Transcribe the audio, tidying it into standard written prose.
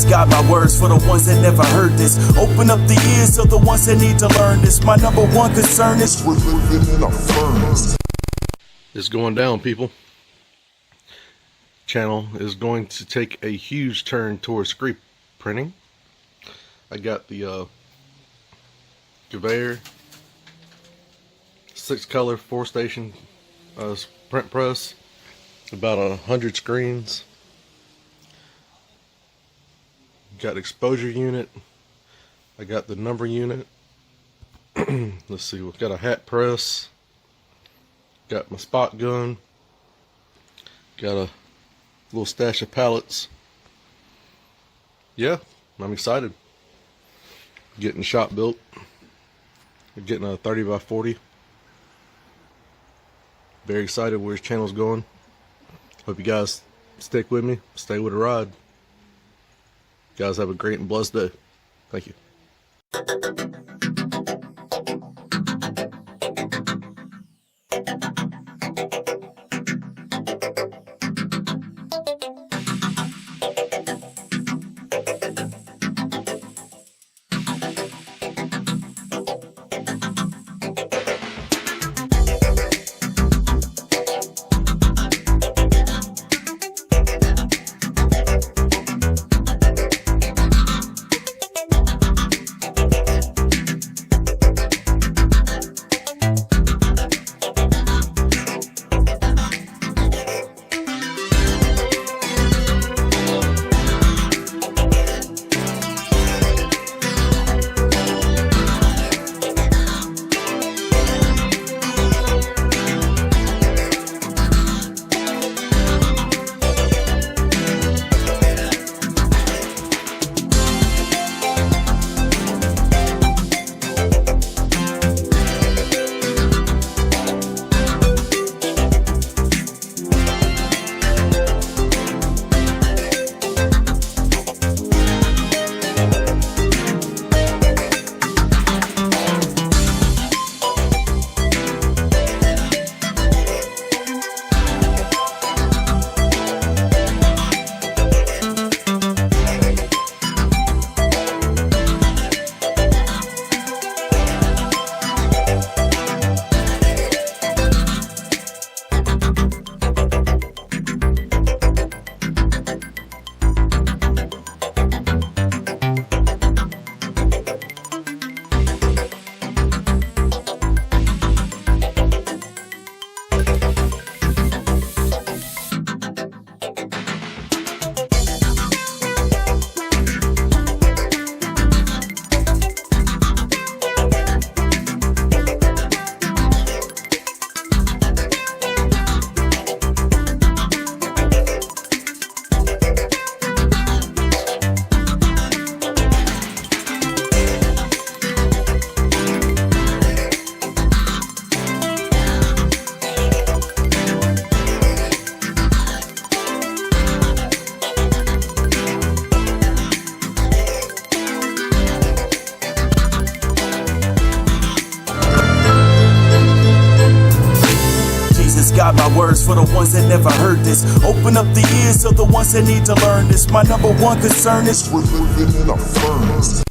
Jesus got my words for the ones that never heard this. Open up the ears of the ones that need to learn this. My number one concern is we're living in a furnace. It's going down, people. Channel is going to take a huge turn towards screen printing. I got the conveyor, 6-color 4-station print press, about 100 screens. Got exposure unit. I got the number unit. Let's see, we've got a hat press. Got my spot gun. Got a little stash of pallets. Yeah, I'm excited. Getting the shop built. Getting a 30 by 40. Very excited where this channel's going. Hope you guys stick with me. Stay with the ride. You guys have a great and blessed day. Thank you. Got my words for the ones that never heard this. Open up the ears of the ones that need to learn this. My number one concern is we're living in a furnace.